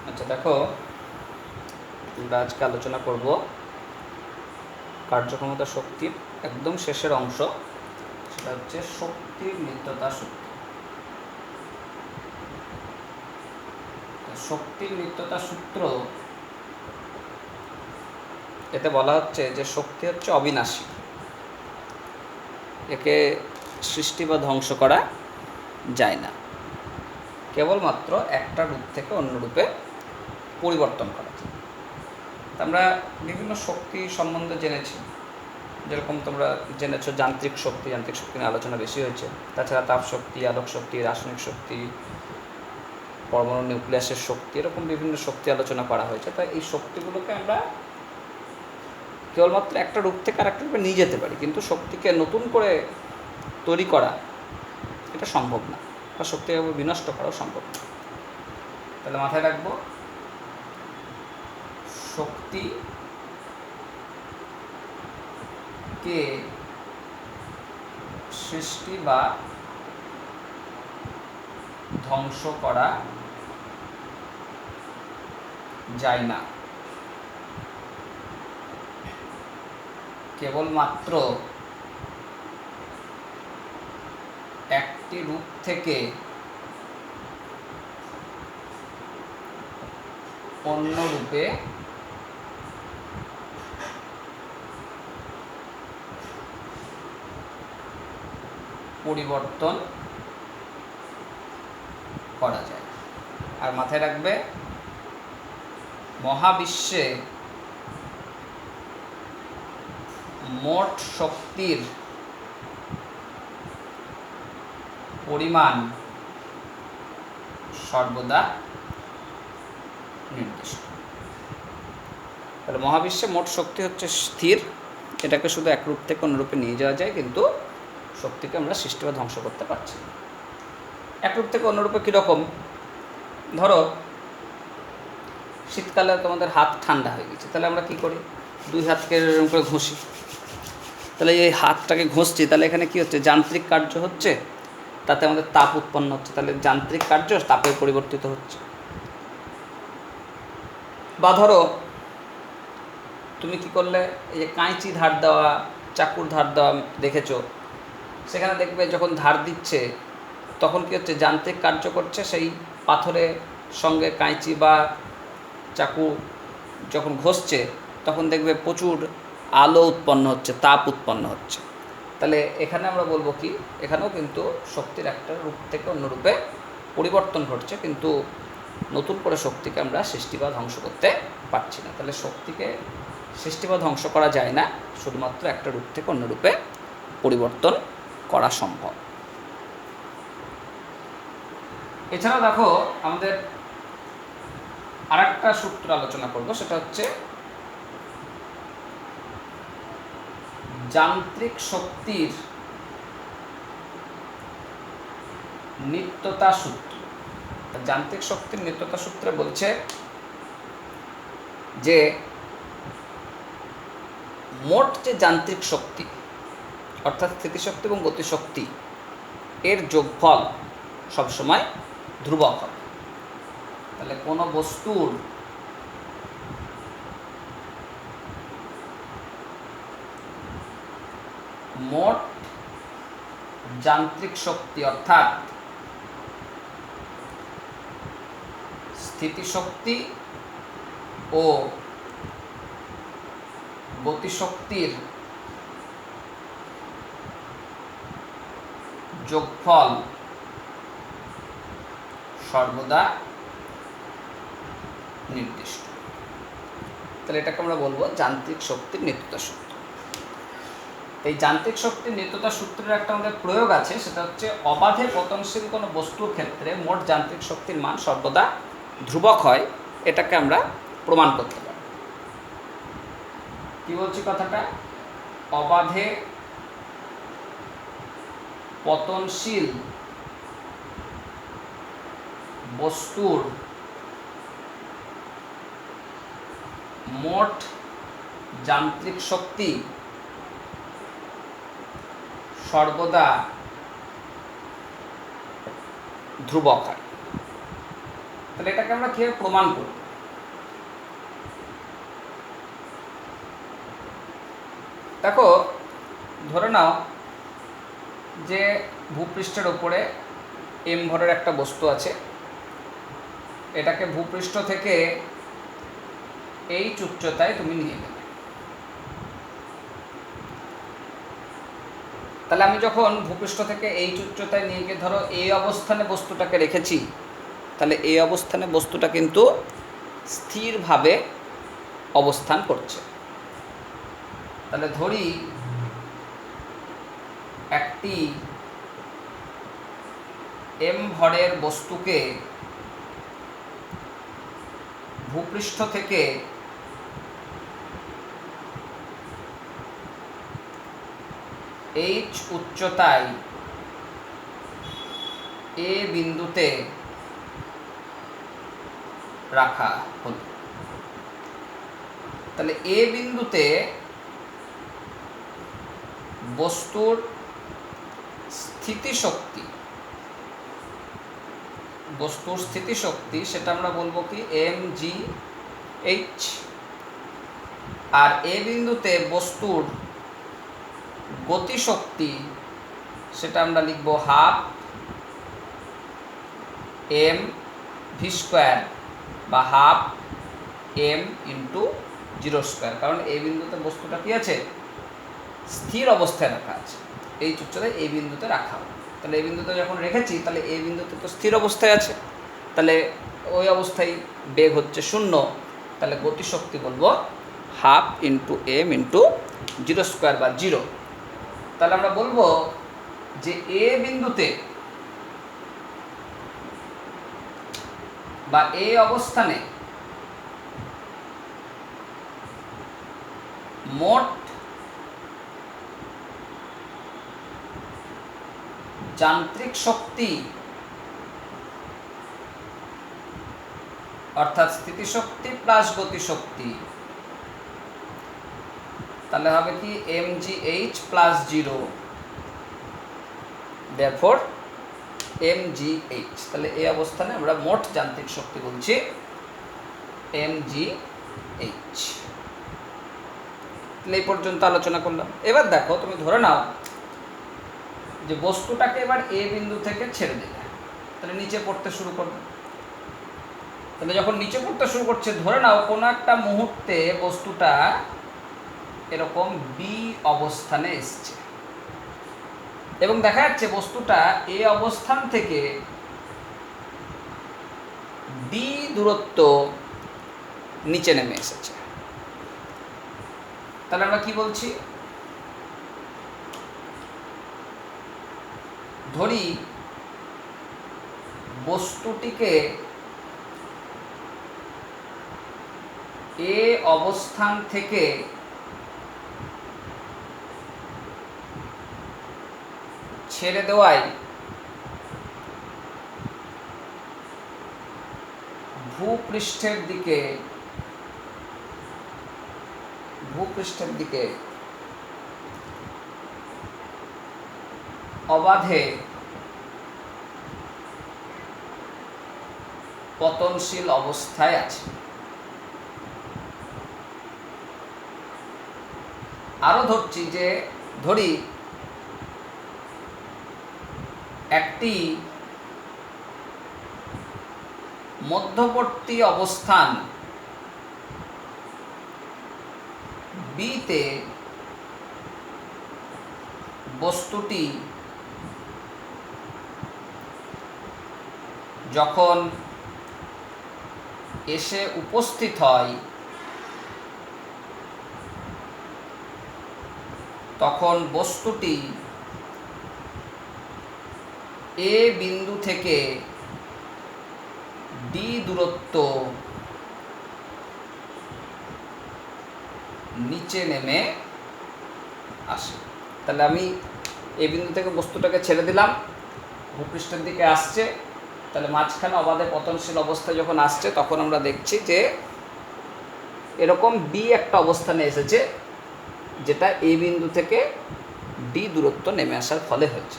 আচ্ছা দেখো, আমরা আজকে আলোচনা করব কার্যক্ষমতা শক্তির একদম শেষের অংশ। সেটা হচ্ছে শক্তির নিত্যতা সূত্র। শক্তির নিত্যতা সূত্র, এতে বলা হচ্ছে যে শক্তি হচ্ছে অবিনাশী, একে সৃষ্টি বা ধ্বংস করা যায় না, কেবলমাত্র একটা রূপ থেকে অন্য রূপে পরিবর্তন করা যায়। আমরা বিভিন্ন শক্তি সম্বন্ধে জেনেছি, যেরকম তোমরা জেনেছো যান্ত্রিক শক্তি নিয়ে আলোচনা বেশি হয়েছে। তাছাড়া তাপ শক্তি, আলোক শক্তি, রাসায়নিক শক্তি, পরমাণু নিউক্লিয়াসের শক্তি, এরকম বিভিন্ন শক্তি আলোচনা করা হয়েছে। তাই এই শক্তিগুলোকে আমরা কেবলমাত্র একটা রূপ থেকে আর একটা রূপে নিয়ে যেতে পারি, কিন্তু শক্তিকে নতুন করে তৈরি করা এটা সম্ভব না, বা শক্তিকে বিনষ্ট করাও সম্ভব না। তাহলে মাথায় রাখবো, শক্তিকে সৃষ্টি বা ধ্বংস করা যায় না, কেবলমাত্র একটি রূপ থেকে অন্য রূপে পরিবর্তন করা যায়। আর মাথায় রাখবে, মহাবিশ্বে মোট শক্তির পরিমাণ সর্বদা নির্দিষ্ট। তাহলে মহাবিশ্বে মোট শক্তি হচ্ছে স্থির, এটাকে শুধু এক রূপ থেকে অন্য রূপে নিয়ে যাওয়া যায়, কিন্তু শক্তিকে আমরা সৃষ্টি বা ধ্বংস করতে পারছি না। এক রূপ থেকে অন্য রূপে কীরকম? ধরো শীতকালে তোমাদের হাত ঠান্ডা হয়ে গেছে, তাহলে আমরা কী করি? দুই হাতকে এরকম করে ঘষি। তাহলে এই হাতটাকে ঘষছি, তাহলে এখানে কী হচ্ছে? যান্ত্রিক কার্য হচ্ছে, তাতে আমাদের তাপ উৎপন্ন হচ্ছে। তাহলে যান্ত্রিক কার্য তাপে পরিবর্তিত হচ্ছে। বা ধরো তুমি কি করলে, এই যে কাঁচি ধার দেওয়া, চাকুর ধার দেওয়া দেখেছো, সেখানে দেখবে যখন ধার দিচ্ছে তখন কী হচ্ছে? যান্ত্রিক কার্য করছে, সেই পাথরের সঙ্গে কাঁচি বা চাকু যখন ঘষছে তখন দেখবে প্রচুর আলো উৎপন্ন হচ্ছে, তাপ উৎপন্ন হচ্ছে। তাহলে এখানে আমরা বলবো কি, এখানেও কিন্তু শক্তির একটা রূপ থেকে অন্য রূপে পরিবর্তন ঘটছে, কিন্তু নতুন করে শক্তিকে আমরা সৃষ্টি বা ধ্বংস করতে পারছি না। তাহলে শক্তিকে সৃষ্টি বা ধ্বংস করা যায় না, শুধুমাত্র একটা রূপ থেকে অন্য রূপে পরিবর্তন করা সম্ভব। এছাড়া দেখো, আমাদের আর একটা সূত্র আলোচনা করব, সেটা হচ্ছে যান্ত্রিক শক্তির নিত্যতা সূত্র। যান্ত্রিক শক্তির নিত্যতা সূত্রে বলছে যে মোট যে যান্ত্রিক শক্তি, অর্থাৎ স্থিতিশক্তি এবং গতিশক্তি, এর যোগফল সবসময় ধ্রুবক হবে। তাহলে কোনো বস্তুর মোট যান্ত্রিক শক্তি, অর্থাৎ স্থিতিশক্তি ও গতিশক্তির যোগফল সর্বদা নির্দিষ্ট। তাহলে এটাকে আমরা বলবো যান্ত্রিক শক্তির নিত্যতা সূত্র। এই যান্ত্রিক শক্তির নিত্যতা সূত্রের একটা আমাদের প্রয়োগ আছে, সেটা হচ্ছে অবাধে পতনশীল কোনো বস্তুর ক্ষেত্রে মোট যান্ত্রিক শক্তির মান সর্বদা ধ্রুবক হয়, এটাকে আমরা প্রমাণ করতে পারি। কি বলছি কথাটা? অবাধে পতনশীল বস্তুর মোট যান্ত্রিক শক্তি সর্বদা ধ্রুবক হয়। তাহলে এটাকে আমরা কীভাবে প্রমাণ করব? দেখো, ধরে নাও যে ভূপৃষ্ঠের ওপরে এম ভরের একটা বস্তু আছে, এটাকে ভূপৃষ্ঠ থেকে এইচ উচ্চতায় তুমি নিয়ে গেলে। তাহলে আমি যখন ভূপৃষ্ঠ থেকে এইচ উচ্চতায় নিয়ে গিয়ে ধরো এই অবস্থানে বস্তুটাকে রেখেছি, তাহলে এই অবস্থানে বস্তুটা কিন্তু স্থিরভাবে অবস্থান করছে। তাহলে ধরি একটি এম ভরের বস্তুকে ভূপৃষ্ঠ থেকে এইচ উচ্চতায় এ বিন্দুতে রাখা হলো। তাহলে এ বিন্দুতে বস্তুর স্থিতিশক্তি সেটা আমরা বলবো কি mgh, আর এ বিন্দুতে বস্তুর গতিশক্তি সেটা আমরা লিখব হাফ m ভি স্কোয়ার বা হাফ m ইন্টু 0 স্কোয়ার, কারণ এই বিন্দুতে বস্তুটা কি আছে, স্থির অবস্থায় রাখা আছে। এই উচ্চতায় এই বিন্দুতে রাখা হবে। তাহলে এই বিন্দুতে যখন রেখেছি, তাহলে এই বিন্দুতে তো স্থির অবস্থায় আছে, তাহলে ওই অবস্থায় বেগ হচ্ছে 0, তাহলে গতিশক্তি বলবো half into m into 0 square বা 0। তাহলে আমরা বলবো যে এ বিন্দুতে বা এ অবস্থানে মোট যান্ত্রিক শক্তি অর্থাৎ স্থিতিশক্তি প্লাস গতিশক্তি, তাহলে হবে কি mgh প্লাস 0, therefore mgh। তাহলে এই অবস্থানে আমরা মোট যান্ত্রিক শক্তি বলছি mgh। তাহলে এই পর্যন্ত আলোচনা করলাম। এবার দেখো, তুমি ধরে নাও যে বস্তুটাকে এবার এ বিন্দু থেকে ছেড়ে দিলে, তাহলে নিচে পড়তে শুরু করবে। তাহলে যখন নিচে পড়তে শুরু করছে, ধরে নাও কোনো একটা মুহূর্তে বস্তুটা এরকম বি অবস্থানে এসছে এবং দেখা যাচ্ছে বস্তুটা এ অবস্থান থেকে ডি দূরত্ব নিচে নেমে এসেছে। তাহলে আমরা কি বলছি, ধরি বস্তুটিকে এ অবস্থান থেকে ছেড়ে দেওয়ায় ভূপৃষ্ঠের দিকে অবাধে পতনশীল অবস্থায় আছে। আরো ধরছি যে ধরি একটি মধ্যবর্তী অবস্থান বিতে বস্তুটি যখন এসে উপস্থিত হয়, তখন বস্তুটি এ বিন্দু থেকে ডি দূরত্ব নিচে নেমে আসে। তাহলে আমি এই বিন্দু থেকে বস্তুটাকে ছেড়ে দিলাম, ভূপৃষ্ঠের দিকে আসছে, তাহলে মাঝখানে অবাধে পতনশীল অবস্থায় যখন আসছে, তখন আমরা দেখছি যে এরকম বি একটা অবস্থানে এসেছে, যেটা এই বিন্দু থেকে ডি দূরত্ব নেমে আসার ফলে হয়েছে।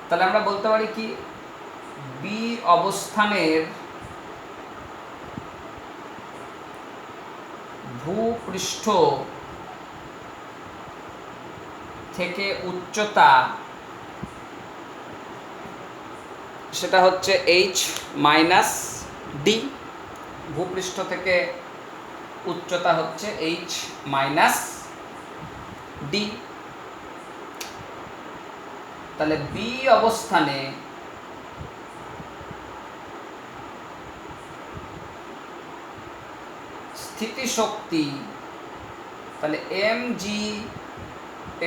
তাহলে আমরা বলতে পারি কি, বি অবস্থানের ভূপৃষ্ঠ থেকে উচ্চতা সেটা হচ্ছে এইচ মাইনাস ডি। ভূপৃষ্ঠ থেকে উচ্চতা হচ্ছে এইচ মাইনাস ডি। তাহলে বি অবস্থানে স্থিতিশক্তি, তাহলে এম জি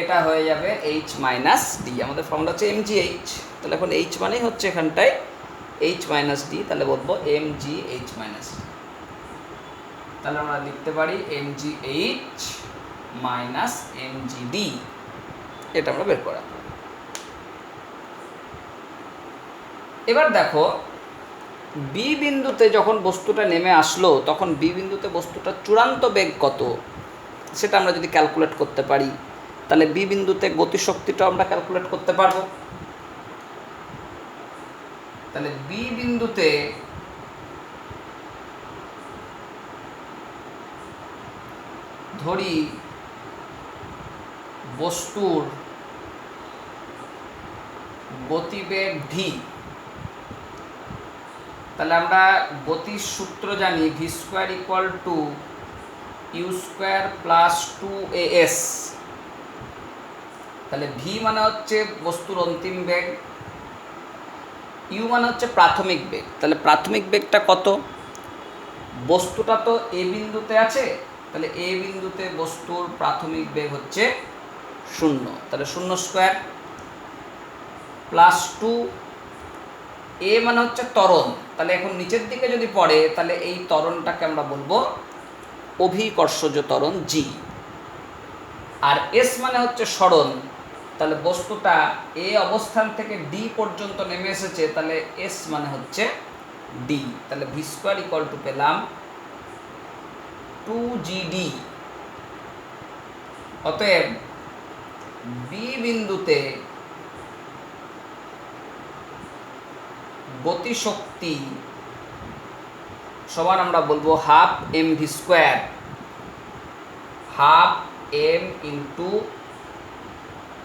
এটা হয়ে যাবে এইচ মাইনাস ডি। আমাদের ফর্মুলা হচ্ছে এম জি এইচ, তাহলে এখন এইচ মানেই হচ্ছে এখানটায় এইচ মাইনাস ডি, তাহলে বলবো m g h minus d. তাহলে আমরা লিখতে পারি m g h minus m g d, এটা আমরা বের করা। এবার দেখো বি বিন্দুতে যখন বস্তুটা নেমে আসলো তখন বি বিন্দুতে বস্তুটার চূড়ান্ত বেগ কত সেটা আমরা যদি ক্যালকুলেট করতে পারি তাহলে বি বিন্দুতে গতিশক্তিটা আমরা ক্যালকুলেট করতে পারবো। তাহলে বি বিন্দুতে ধরি বস্তুর গতিবেগ ভি, তাহলে আমরা গতির সূত্র জানি v square equal to u square plus 2as। তাহলে ভি মানে হচ্ছে বস্তুর অন্তিম বেগ, ইউ মানে হচ্ছে প্রাথমিক বেগ। তাহলে প্রাথমিক বেগটা কত? বস্তুটা তো এ বিন্দুতে আছে, তাহলে এ বিন্দুতে বস্তুর প্রাথমিক বেগ হচ্ছে 0, তাহলে 0 স্কোয়ার প্লাস 2, এ মানে হচ্ছে ত্বরণ, তাহলে এখন নিচের দিকে যদি পড়ে তাহলে এই ত্বরণটাকে আমরা বলবো অভিকর্ষজ ত্বরণ জি। আর এস মানে হচ্ছে সরণ, তাহলে বস্তুটা এ অবস্থান থেকে ডি পর্যন্ত নেমে এসেছে, তাহলে এস মানে হচ্ছে ডি। তাহলে ভি স্কোয়ার ইকুয়াল টু পেলাম 2gd। অতএব বি বিন্দুতে গতিশক্তি সমান আমরা বলবো half m v square, half m into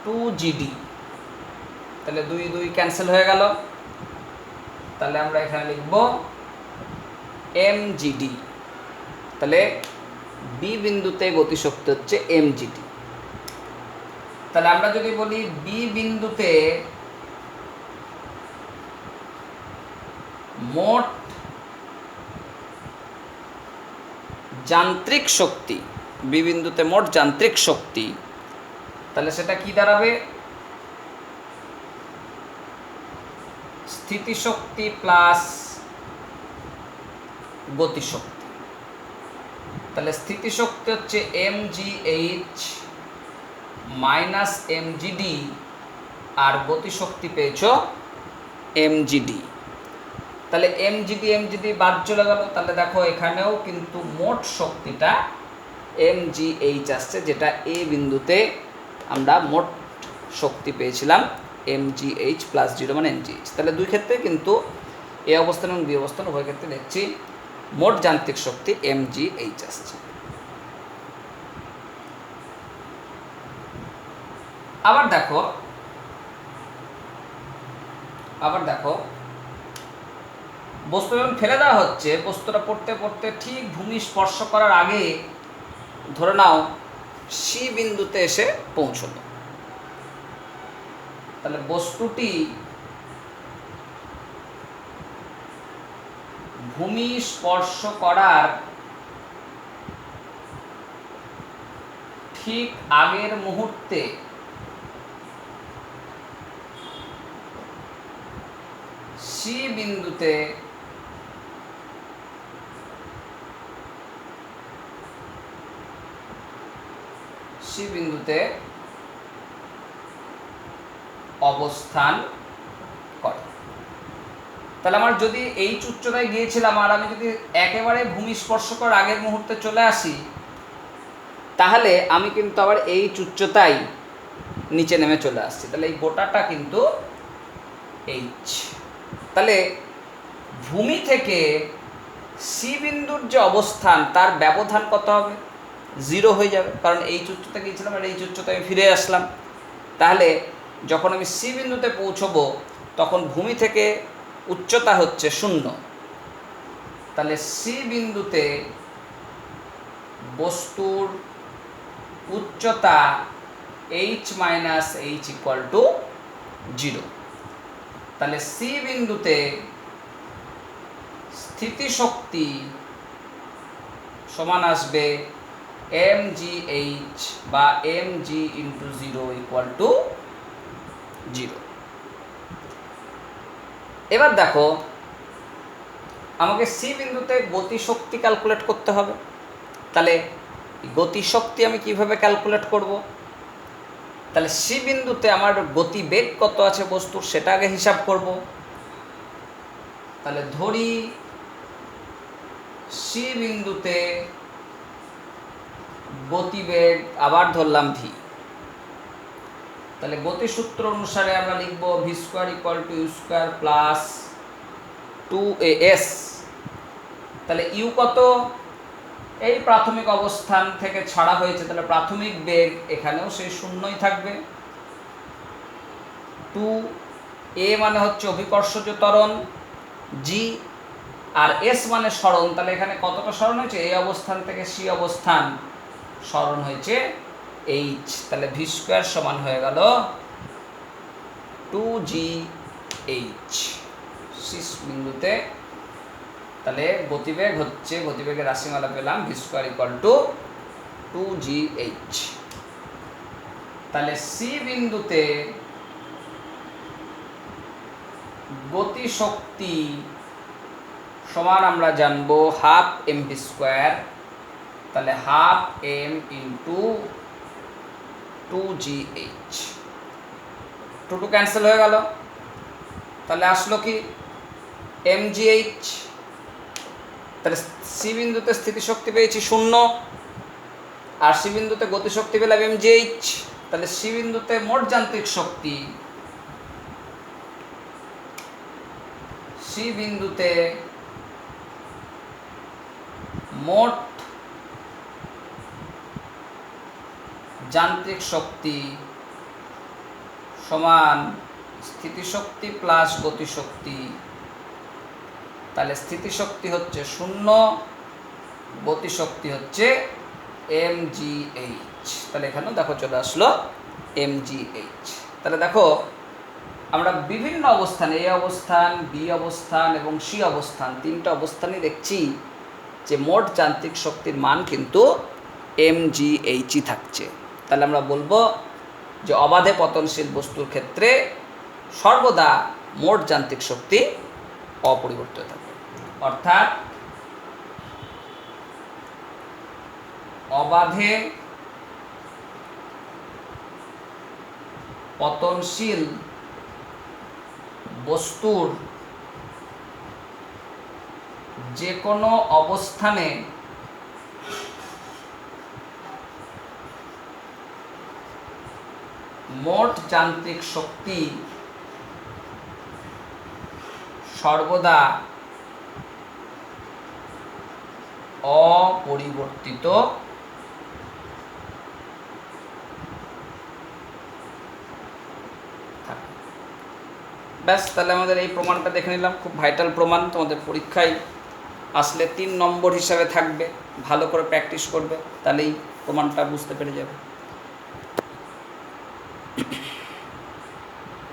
2gd। তাহলে 2 2 ক্যান্সেল হয়ে গেল, তাহলে আমরা এখানে লিখব mgd। তাহলে বি বিন্দুতে গতিশক্তি হচ্ছে mgd। তাহলে আমরা যদি বলি বি বিন্দুতে মোট যান্ত্রিক শক্তি, বি বিন্দুতে মোট যান্ত্রিক শক্তি, তাহলে সেটা কি দাঁড়াবে? স্থিতিশক্তি প্লাস গতিশক্তি। তাহলে স্থিতিশক্তি হচ্ছে mgh মাইনাস mgd, আর গতিশক্তি পেয়েছ mgd। তাহলে mgd বাদ চলে গেল, তাহলে দেখো এখানেও কিন্তু মোট শক্তিটা mgh আসছে, যেটা এ বিন্দুতে আমরা মোট শক্তি পেয়েছিলাম mgh প্লাস 0 মানে mgh। তাহলে দুই ক্ষেত্রে কিন্তু এ অবস্থান এবং বি অবস্থান উভয় ক্ষেত্রে দেখছি মোট যান্ত্রিক শক্তি mgh আসছে। আবার দেখো বস্তু যখন ফেলে দেওয়া হচ্ছে, বস্তুটা পড়তে পড়তে ঠিক ভূমি স্পর্শ করার আগে ধরে নাও সি বিন্দুতে এসে পৌঁছলো, তাহলে বস্তুটি ভূমি স্পর্শ করার ঠিক আগের মুহূর্তে সি বিন্দুতে অবস্থান করে। তাহলে আমার যদি এই উচ্চতায় গিয়েছিলাম আর আমি যদি একেবারে ভূমি স্পর্শ করার আগের মুহূর্তে চলে আসি, তাহলে আমি কিন্তু আবার এই উচ্চতায় নিচে নেমে চলে আসছি, তাহলে এই গোটাটা কিন্তু এইচ। তাহলে ভূমি থেকে সি বিন্দুর যে অবস্থান তার ব্যবধান কত হবে? 0 হয়ে যাবে, কারণ এই উচ্চতা গিয়েছিলাম আর এই উচ্চতা আমি ফিরে আসলাম। তাহলে যখন আমি সি বিন্দুতে পৌঁছবো তখন ভূমি থেকে উচ্চতা হচ্ছে 0। তাহলে সি বিন্দুতে বস্তুর উচ্চতা h minus h equal to 0। তাহলে সি বিন্দুতে স্থিতিশক্তি সমান আসবে mgh বা mg ইন্টু 0 ইকুয়াল টু 0। এবার দেখো আমাকে সি বিন্দুতে গতিশক্তি ক্যালকুলেট করতে হবে। তাহলে গতিশক্তি আমি কিভাবে ক্যালকুলেট করব? তাহলে সি বিন্দুতে আমার গতিবেগ কত আছে বস্তুর সেটা আগে হিসাব করব। তাহলে ধরি সি বিন্দুতে গতিবেগ আবার ধরলাম ভি। তাহলে গতিসূত্র অনুসারে আমরা লিখব v square equal to u square plus 2as। তাহলে ইউ কত? এই প্রাথমিক অবস্থান থেকে ছাড়া হয়েছে, তাহলে প্রাথমিক বেগ এখানেও সেই শূন্যই থাকবে। 2a মানে হচ্ছে অভিকর্ষজ ত্বরণ জি, আর এস মানে সরণ। তাহলে এখানে কতটা সরণ হয়েছে? এই অবস্থান থেকে সি অবস্থান সরণ হয়েছে এইচ। তাহলে ভি স্কোয়ার সমান হয়ে গেল 2gh সি বিন্দুতে। তাহলে গতিবেগ হচ্ছে, গতিবেগের রাশিমালা পেলাম V square equal two 2gh। তাহলে সি বিন্দুতে গতিশক্তি সমান আমরা জানবো হাফ এম ভি স্কোয়ার। তাহলে half m into 2gh, 2 cancel হয়ে গেল। তাহলে আসলো কি mgh। তাহলে সি বিন্দুতে স্থিতিশক্তি পেয়েছি 0 আর সি বিন্দুতে গতিশক্তি পেলাম mgh। তাহলে সি বিন্দুতে মোট যান্ত্রিক শক্তি, সি বিন্দুতে মোট যান্ত্রিক শক্তি সমান স্থিতিশক্তি প্লাস গতিশক্তি। তাহলে স্থিতিশক্তি হচ্ছে 0, গতিশক্তি হচ্ছে mgh। তাহলে এখানেও দেখো চলে আসলো mgh। তাহলে দেখো আমরা বিভিন্ন অবস্থানে, এ অবস্থান, বি অবস্থান এবং সি অবস্থান, তিনটা অবস্থানই দেখছি যে মোট যান্ত্রিক শক্তির মান কিন্তু mgh থাকছে। তাহলে আমরা বলবো যে অবাধে পতনশীল বস্তুর ক্ষেত্রে সর্বদা মোট যান্ত্রিক শক্তি অপরিবর্তিত থাকে। অর্থাৎ অবাধে পতনশীল বস্তুর যে কোনো অবস্থানে মোট যান্ত্রিক শক্তি সর্বদা অপরিবর্তিত থাকে। ব্যাস, তাহলে আমাদের এই প্রমাণটা দেখে নিলাম, খুব ভাইটাল প্রমাণ, তোমাদের পরীক্ষায় আসলে 3 নম্বর হিসাবে থাকবে। ভালো করে প্র্যাকটিস করবে, তাহলেই প্রমাণটা বুঝতে পেরে যাবে।